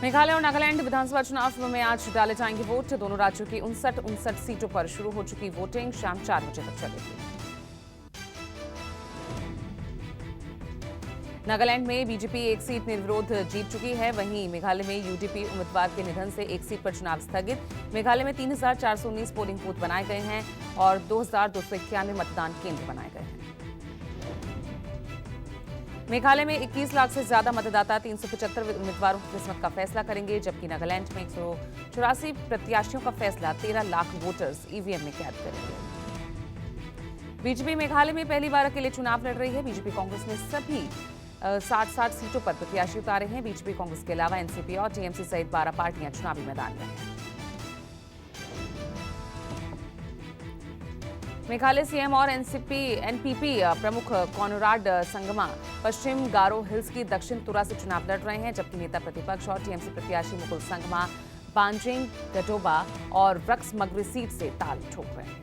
मेघालय और नागालैंड विधानसभा चुनाव में आज डाले जाएंगे वोट। दोनों राज्यों की 59 सीटों पर शुरू हो चुकी वोटिंग शाम 4 बजे तक चलेगी। नागालैंड में बीजेपी एक सीट निर्विरोध जीत चुकी है। वहीं मेघालय में यूडीपी उम्मीदवार के निधन से एक सीट पर चुनाव स्थगित। मेघालय में 3419 पोलिंग बूथ बनाए गए हैं और 2291 मतदान केंद्र बनाए गए हैं। मेघालय में 21 लाख से ज्यादा मतदाता 375 उम्मीदवारों की किस्मत का फैसला करेंगे, जबकि नागालैंड में 184 प्रत्याशियों का फैसला 13 लाख वोटर्स ईवीएम में कैद करेंगे। बीजेपी मेघालय में पहली बार अकेले चुनाव लड़ रही है। बीजेपी कांग्रेस ने सभी 60 सीटों पर प्रत्याशी उतारे हैं। बीजेपी कांग्रेस के अलावा एनसीपी और टीएमसी सहित 12 पार्टियां चुनावी मैदान में हैं। मेघालय सीएम और एनपीपी प्रमुख कॉनराड संगमा पश्चिम गारो हिल्स की दक्षिण तुरा से चुनाव लड़ रहे हैं, जबकि नेता प्रतिपक्ष और टीएमसी प्रत्याशी मुकुल संगमा बांजिंग गटोबा और वृक्स मगरी सीट से ताल ठोक रहे हैं।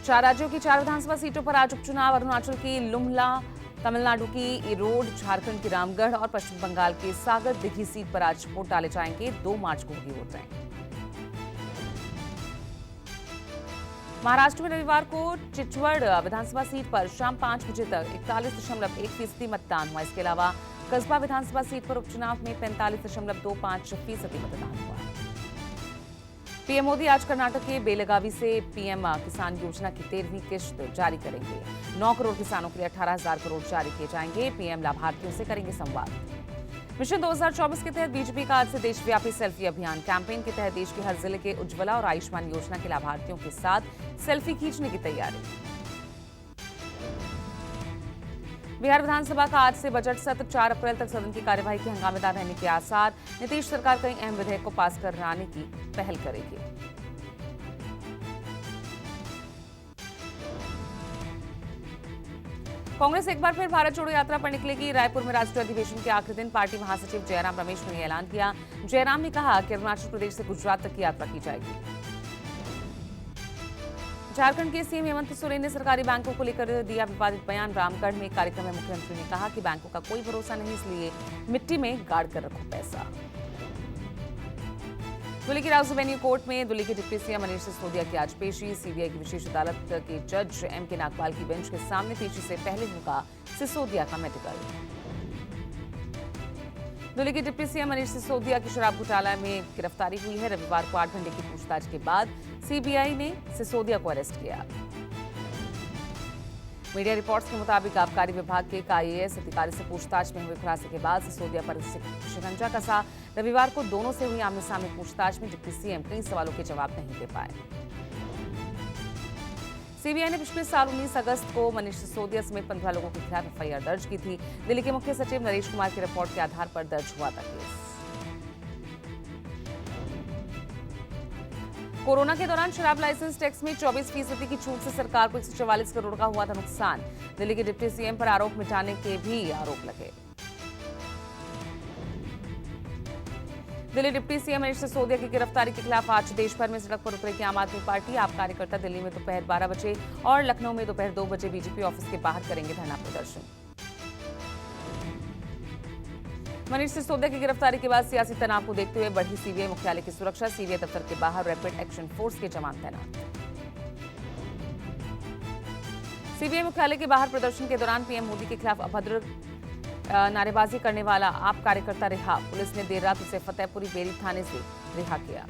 4 राज्यों की 4 विधानसभा सीटों पर आज उपचुनाव। अरुणाचल की लुमला, तमिलनाडु की इरोड, झारखंड की रामगढ़ और पश्चिम बंगाल की सागर दिघी सीट पर आज वोट डाले जाएंगे। 2 मार्च को होगी वोटिंग। महाराष्ट्र में रविवार को चिचवड़ विधानसभा सीट पर शाम 5 बजे तक 41.1% मतदान हुआ। इसके अलावा कस्बा विधानसभा सीट पर उपचुनाव में 45.25% मतदान हुआ। पीएम मोदी आज कर्नाटक के बेलगावी से पीएम किसान योजना की 13वीं किश्त जारी करेंगे। 9 करोड़ किसानों के लिए 18,000 करोड़ जारी किए जाएंगे। पीएम लाभार्थियों से करेंगे संवाद। मिशन 2024 के तहत बीजेपी का आज से देशव्यापी सेल्फी अभियान। कैंपेन के तहत देश के हर जिले के उज्ज्वला और आयुष्मान योजना के लाभार्थियों के साथ सेल्फी खींचने की तैयारी। बिहार विधानसभा का आज से बजट सत्र। 4 अप्रैल तक सदन की कार्यवाही के हंगामेदार रहने के आसार। नीतीश सरकार कई अहम विधेयक को पास कराने की पहल करेगी। कांग्रेस एक बार फिर भारत जोड़ो यात्रा पर निकलेगी। रायपुर में राष्ट्रीय अधिवेशन के आखिरी दिन पार्टी महासचिव जयराम रमेश ने ऐलान किया। जयराम ने कहा कि अरुणाचल प्रदेश से गुजरात तक की यात्रा की जाएगी। झारखंड के सीएम हेमंत सोरेन ने सरकारी बैंकों को लेकर दिया विवादित बयान। रामगढ़ में एक कार्यक्रम में मुख्यमंत्री ने कहा कि बैंकों का कोई भरोसा नहीं, इसलिए मिट्टी में गाड़ कर रखो पैसा। दिल्ली की राउस एवेन्यू कोर्ट में दिल्ली के डिप्टी सीएम मनीष सिसोदिया की आज पेशी। सीबीआई की विशेष अदालत के जज एमके नागपाल की बेंच के सामने पेशी से पहले होगा सिसोदिया का मेडिकल। दिल्ली के डिप्टी सीएम मनीष सिसोदिया की शराब घोटाला में गिरफ्तारी हुई है। रविवार को 8 घंटे की पूछताछ के बाद सीबीआई ने सिसोदिया को अरेस्ट किया। मीडिया रिपोर्ट्स के मुताबिक आबकारी विभाग के एक आईएएस अधिकारी से पूछताछ में हुए खुलासे के बाद सिसोदिया पर शिकंजा कसा। रविवार को दोनों से हुई आमने सामने पूछताछ में डिप्टी सीएम कई सवालों के जवाब नहीं दे पाए। सीबीआई ने पिछले साल 19 अगस्त को मनीष सिसोदिया समेत 15 लोगों के खिलाफ एफआईआर दर्ज की थी। दिल्ली के मुख्य सचिव नरेश कुमार की रिपोर्ट के आधार पर दर्ज हुआ था केस। कोरोना के दौरान शराब लाइसेंस टैक्स में 24% की छूट से सरकार को 144 करोड़ का हुआ था नुकसान। दिल्ली के डिप्टी सीएम पर आरोप मिटाने के भी आरोप लगे। दिल्ली डिप्टी सीएम मनीष सिसोदिया की गिरफ्तारी के खिलाफ आज देश भर में सड़क पर उतरेगी आम आदमी पार्टी। आप कार्यकर्ता दिल्ली में दोपहर 12 बजे और लखनऊ में दोपहर 2 बजे बीजेपी ऑफिस के बाहर करेंगे धरना प्रदर्शन। मनीष सिसोदिया की गिरफ्तारी के बाद सियासी तनाव को देखते हुए बढ़ी सीबीआई मुख्यालय की सुरक्षा। सीबीआई दफ्तर के बाहर रैपिड एक्शन फोर्स के जवान तैनात। सीबीआई मुख्यालय के बाहर प्रदर्शन के दौरान पीएम मोदी के खिलाफ अभद्र नारेबाजी करने वाला आप कार्यकर्ता रिहा। पुलिस ने देर रात उसे फतेहपुरी बेरी थाने से रिहा किया।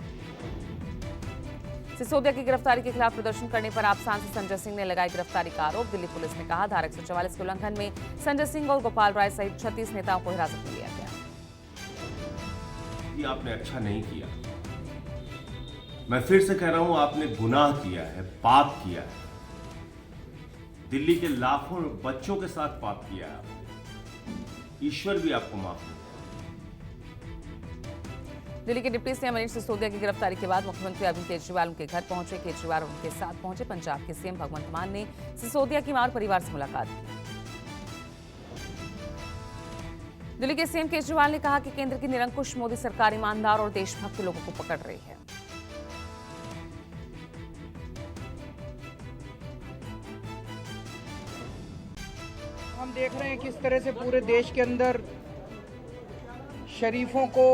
सिसोदिया की गिरफ्तारी के खिलाफ प्रदर्शन करने पर आप सांसद संजय सिंह ने लगाया गिरफ्तारी का आरोप। दिल्ली पुलिस ने कहा धारा 144 के उल्लंघन में संजय सिंह और गोपाल राय सहित 36 नेताओं को हिरासत में लिया गया। ये आपने अच्छा नहीं किया। मैं फिर से कह रहा हूं, आपने गुनाह किया है, पाप किया है। दिल्ली के लाखों बच्चों के साथ पाप किया है। ईश्वर भी आपको माफ नहीं। दिल्ली के डिप्टी सीएम मनीष सिसोदिया की गिरफ्तारी के बाद मुख्यमंत्री अरविंद केजरीवाल उनके घर पहुंचे। केजरीवाल उनके साथ पहुंचे। पंजाब के सीएम भगवंत मान ने सिसोदिया की मां और परिवार से मुलाकात की। दिल्ली के सीएम केजरीवाल ने कहा कि केंद्र की निरंकुश मोदी सरकार ईमानदार और देशभक्त लोगों को पकड़ रही है। हम देख रहे हैं किस तरह से पूरे देश के अंदर शरीफों को,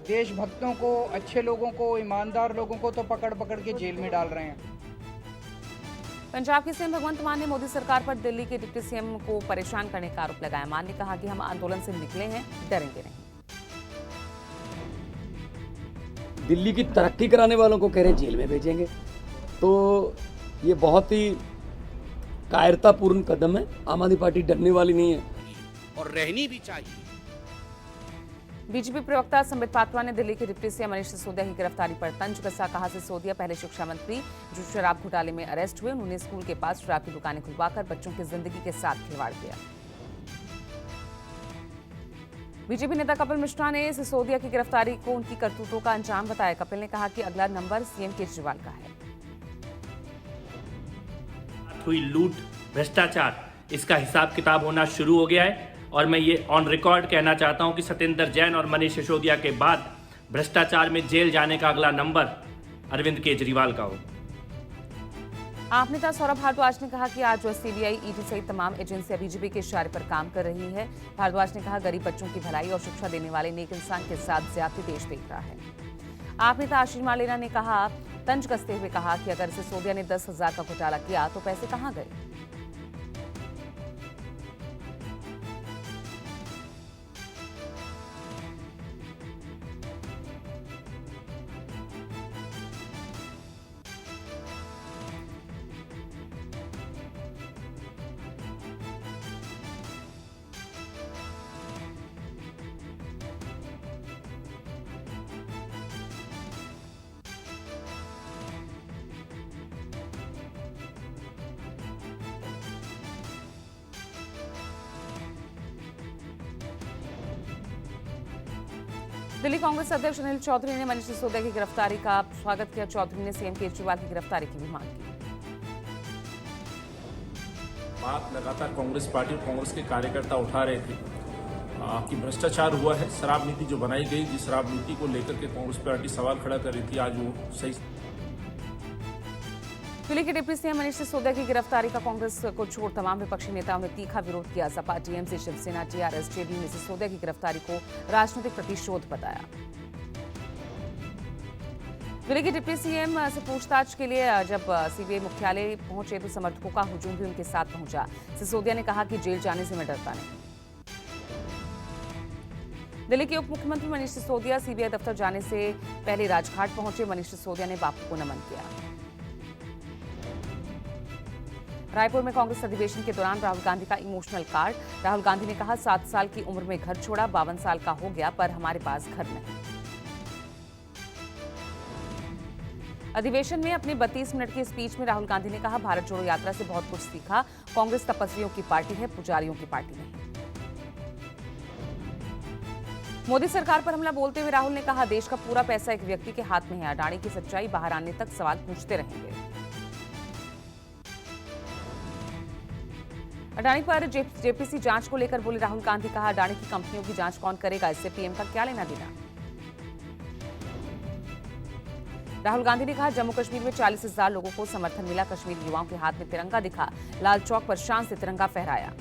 देशभक्तों को, अच्छे लोगों को, ईमानदार लोगों को तो पकड़ पकड़ के जेल में डाल रहे हैं। पंजाब के सीएम भगवंत मान ने मोदी सरकार पर दिल्ली के डिप्टी सीएम को परेशान करने का आरोप लगाया। मान ने कहा कि हम आंदोलन से निकले हैं, डरेंगे नहीं। दिल्ली की तरक्की कराने वालों को कह रहे जेल में भेजेंगे, तो ये बहुत ही कायरतापूर्ण कदम है। आम आदमी पार्टी डरने वाली नहीं है और रहनी भी चाहिए। बीजेपी प्रवक्ता संबित पात्रा ने दिल्ली के डिप्टी सीएम मनीष सिसोदिया की गिरफ्तारी पर तंज कसा। कहा सिसोदिया पहले शिक्षा मंत्री जो शराब घोटाले में अरेस्ट हुए, उन्होंने स्कूल के पास शराब की दुकानें खुलवाकर बच्चों की जिंदगी के साथ खिलवाड़ किया। बीजेपी नेता कपिल मिश्रा ने सिसोदिया की गिरफ्तारी को उनकी करतूतों का अंजाम बताया। कपिल ने कहा कि अगला नंबर सीएम केजरीवाल का है। हुई लूट, भ्रष्टाचार, इसका हिसाब किताब होना शुरू हो गया है और मैं ये ऑन रिकॉर्ड कहना चाहता हूं कि सत्येंद्र जैन और मनीष सिसोदिया के बाद भ्रष्टाचार में जेल जाने का अगला नंबर अरविंद केजरीवाल का हो। आप नेता सौरभ भारद्वाज ने कहा कि आज सीबीआई, ईडी सहित तमाम एजेंसियां बीजेपी के इशारे पर काम कर रही है। भारद्वाज ने कहा गरीब बच्चों की भलाई और शिक्षा देने वाले नेक इंसान के साथ ज्यादती देश देख रहा है। आप नेता आशीष मालेना ने कहा, तंज कसते हुए कहा कि अगर सिसोदिया ने 10,000 का घोटाला किया तो पैसे कहां गए। दिल्ली कांग्रेस अध्यक्ष अनिल चौधरी ने मनीष सिसोदिया की गिरफ्तारी का स्वागत किया। चौधरी ने सीएम केजरीवाल की गिरफ्तारी की भी मांग की। बात लगातार कांग्रेस पार्टी और कांग्रेस के कार्यकर्ता उठा रहे थे कि भ्रष्टाचार हुआ है। शराब नीति जो बनाई गई, जिस शराब नीति को लेकर के कांग्रेस पार्टी सवाल खड़ा कर रही थी, आज वो सही। दिल्ली के डिप्टी सीएम मनीष सिसोदिया की गिरफ्तारी का कांग्रेस को छोड़ तमाम विपक्षी नेताओं ने तीखा विरोध किया। Sapa, TMC, Shiv Sena, TRS, JDU ने सिसोदिया की गिरफ्तारी को राजनीतिक प्रतिशोध बताया। दिल्ली के डिप्टी सीएम से पूछताछ के लिए जब सीबीआई मुख्यालय पहुंचे तो समर्थकों का हुजूम भी उनके साथ पहुंचा। सिसोदिया ने कहा कि जेल जाने से मैं डरता नहीं। दिल्ली के उप मुख्यमंत्री मनीष सिसोदिया सीबीआई दफ्तर जाने से पहले राजघाट पहुंचे। मनीष सिसोदिया ने बापू को नमन किया। रायपुर में कांग्रेस अधिवेशन के दौरान राहुल गांधी का इमोशनल कार्ड। राहुल गांधी ने कहा 7 साल की उम्र में घर छोड़ा, 52 साल का हो गया, पर हमारे पास घर नहीं। अधिवेशन में अपने 32 मिनट की स्पीच में राहुल गांधी ने कहा भारत जोड़ो यात्रा से बहुत कुछ सीखा। कांग्रेस तपस्वियों की पार्टी है, पुजारियों की पार्टी नहीं। मोदी सरकार पर हमला बोलते हुए राहुल ने कहा देश का पूरा पैसा एक व्यक्ति के हाथ में है। अडानी की सच्चाई बाहर आने तक सवाल पूछते रहेंगे। अडानी पर जेपीसी जांच को लेकर बोले राहुल गांधी। कहा अडानी की कंपनियों की जांच कौन करेगा, इससे पीएम का क्या लेना देना। राहुल गांधी ने कहा जम्मू कश्मीर में 40,000 लोगों को समर्थन मिला। कश्मीरी युवाओं के हाथ में तिरंगा दिखा। लाल चौक पर शान से तिरंगा फहराया।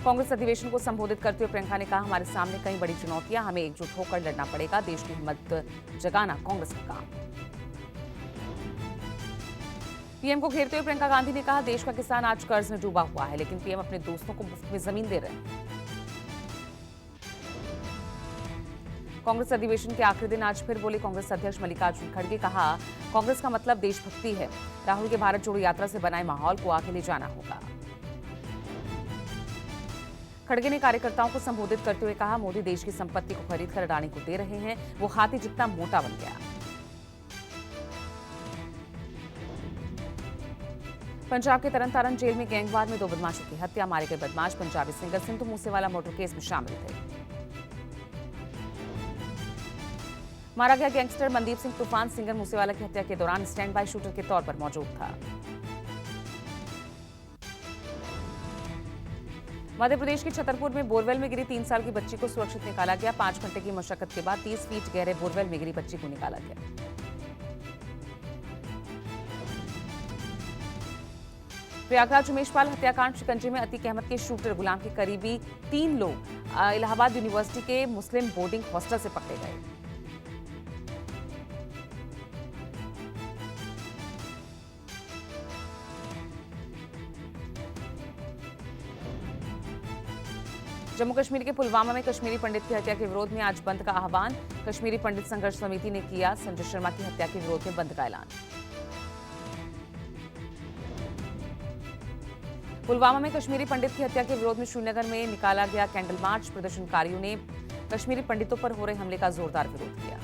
कांग्रेस अधिवेशन को संबोधित करते हुए प्रियंका ने कहा हमारे सामने कई बड़ी चुनौतियां, हमें एकजुट होकर लड़ना पड़ेगा। देश की हिम्मत जगाना कांग्रेस का काम। पीएम को घेरते हुए प्रियंका गांधी ने कहा देश का किसान आज कर्ज में डूबा हुआ है, लेकिन पीएम अपने दोस्तों को मुफ्त में जमीन दे रहे हैं। कांग्रेस अधिवेशन के आखिरी दिन आज फिर बोले कांग्रेस अध्यक्ष मल्लिकार्जुन खड़गे। कहा कांग्रेस का मतलब देशभक्ति है। राहुल के भारत जोड़ो यात्रा से बनाए माहौल को आगे ले जाना होगा। खड़गे ने कार्यकर्ताओं को संबोधित करते हुए कहा मोदी देश की संपत्ति को खरीदकर अडानी को दे रहे हैं, वो हाथी जितना मोटा बन गया। पंजाब के तरनतारन जेल में गैंगवार में 2 बदमाशों की हत्या। मारे गए बदमाश Punjabi singer Sindhu Moosewala murder case में शामिल थे। मारा गया गैंगस्टर मनदीप सिंह तूफान सिंगर मूसेवाला की हत्या के दौरान स्टैंड बाय शूटर के तौर पर मौजूद था। मध्य प्रदेश के छतरपुर में बोरवेल में गिरी 3 साल की बच्ची को सुरक्षित निकाला गया। 5 घंटे की मशक्कत के बाद 30 फीट गहरे बोरवेल में गिरी बच्ची को निकाला गया। प्रयागराज उमेशपाल हत्याकांड शिकंजे में अतीक अहमद के शूटर गुलाम के करीबी 3 लोग इलाहाबाद यूनिवर्सिटी के मुस्लिम बोर्डिंग हॉस्टल से पकड़े गए। जम्मू कश्मीर के पुलवामा में कश्मीरी पंडित की हत्या के विरोध में आज बंद का आह्वान। कश्मीरी पंडित संघर्ष समिति ने किया संजय शर्मा की हत्या के विरोध में बंद का ऐलान। पुलवामा में कश्मीरी पंडित की हत्या के विरोध में श्रीनगर में निकाला गया कैंडल मार्च। प्रदर्शनकारियों ने कश्मीरी पंडितों पर हो रहे हमले का जोरदार विरोध किया।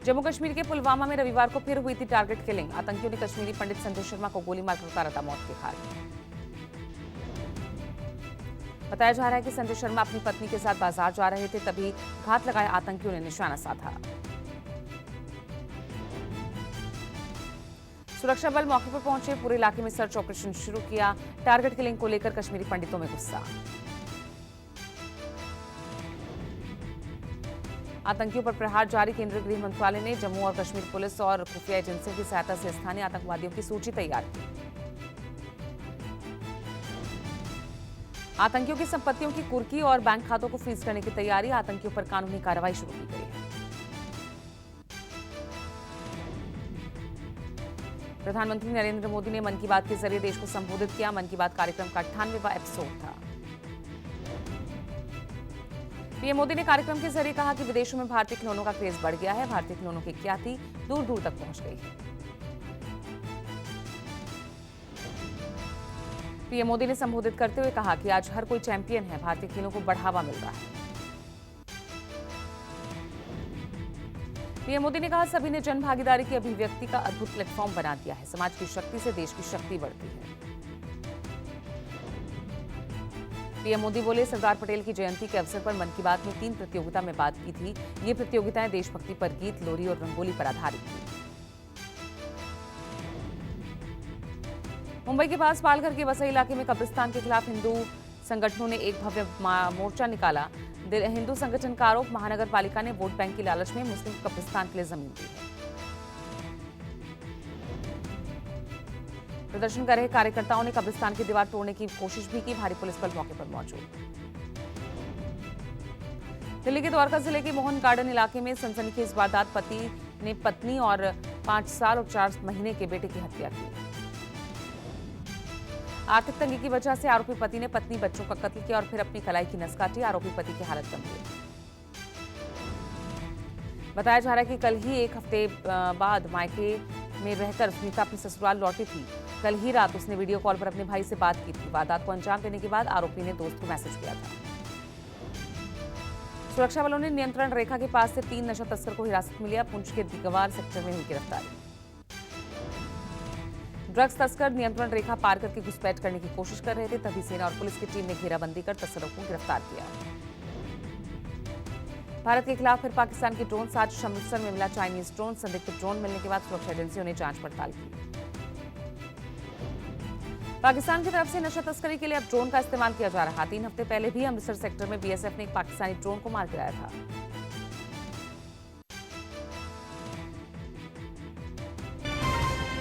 जम्मू कश्मीर के पुलवामा में रविवार को फिर हुई थी टारगेट किलिंग। आतंकियों ने कश्मीरी पंडित संजय शर्मा को गोली मारकर उतारा था मौत के घाट। बताया जा रहा है कि संजय शर्मा अपनी पत्नी के साथ बाजार जा रहे थे, तभी घात लगाए आतंकियों ने निशाना साधा। सुरक्षा बल मौके पर पहुंचे, पूरे इलाके में सर्च ऑपरेशन शुरू किया। टारगेट किलिंग को लेकर कश्मीरी पंडितों में गुस्सा। आतंकियों पर प्रहार जारी। केंद्रीय गृह मंत्रालय ने जम्मू और कश्मीर पुलिस और खुफिया एजेंसियों की सहायता से स्थानीय आतंकवादियों की सूची तैयार की। आतंकियों की संपत्तियों की कुर्की और बैंक खातों को फ्रीज करने की तैयारी। आतंकियों पर कानूनी कार्रवाई शुरू की गई है। प्रधानमंत्री नरेंद्र मोदी ने मन की बात के जरिए देश को संबोधित किया। मन की बात कार्यक्रम का 98वां एपिसोड था। पीएम मोदी ने कार्यक्रम के जरिए कहा कि विदेशों में भारतीय खिलौनों का क्रेज बढ़ गया है। भारतीय खिलौनों की ख्याति दूर दूर तक पहुंच गई है। पीएम मोदी ने संबोधित करते हुए कहा कि आज हर कोई चैंपियन है। भारतीय खेलों को बढ़ावा मिल रहा है। पीएम मोदी ने कहा सभी ने जन भागीदारी की अभिव्यक्ति का अद्भुत प्लेटफॉर्म बना दिया है। समाज की शक्ति से देश की शक्ति बढ़ती है। पीएम मोदी बोले सरदार पटेल की जयंती के अवसर पर मन की बात में 3 प्रतियोगिता में बात की थी। ये प्रतियोगिताएं देशभक्ति पर गीत, लोरी और रंगोली पर आधारित थी। मुंबई के पास पालघर के वसई इलाके में कब्रिस्तान के खिलाफ हिंदू संगठनों ने एक भव्य मोर्चा निकाला। हिंदू संगठन का आरोप महानगर पालिका ने वोट बैंक की लालच में मुस्लिम कब्रिस्तान के लिए जमीन दी है। प्रदर्शन कर रहे कार्यकर्ताओं ने कब्रिस्तान की दीवार तोड़ने की कोशिश भी की। भारी पुलिस बल मौके पर मौजूद। दिल्ली के द्वारका जिले के मोहन गार्डन इलाके में सनसनीखेज वारदात। पति ने पत्नी और 5 साल और 4 महीने के बेटे की हत्या की। आर्थिक तंगी की वजह से आरोपी पति ने पत्नी, बच्चों का कत्ल किया और फिर अपनी कलाई की नस काटी। आरोपी पति की हालत गंभीर। बताया जा रहा है कि कल ही 1 हफ्ते बाद मायके में रहकर स्मिता अपने ससुराल लौटी थी। कल ही रात उसने वीडियो कॉल पर अपने भाई से बात की थी। वारदात को अंजाम देने के बाद आरोपी ने दोस्त को मैसेज किया था। सुरक्षा बलों ने नियंत्रण रेखा के पास से 3 नशा तस्कर को हिरासत में लिया। पुंछ के दिगवार सेक्टर में हुई गिरफ्तारी। ड्रग्स तस्कर नियंत्रण रेखा पार करके घुसपैठ करने की कोशिश कर रहे थे, तभी सेना और पुलिस की टीम ने घेराबंदी कर तस्करों को गिरफ्तार किया। भारत के खिलाफ फिर पाकिस्तान के ड्रोन। आज अमृतसर में मिला चाइनीज ड्रोन। संदिग्ध ड्रोन मिलने के बाद सुरक्षा एजेंसियों ने जांच पड़ताल की। पाकिस्तान की तरफ से नशा तस्करी के लिए अब ड्रोन का इस्तेमाल किया जा रहा। 3 हफ्ते पहले भी अमृतसर सेक्टर में बीएसएफ ने एक पाकिस्तानी ड्रोन को मार गिराया था।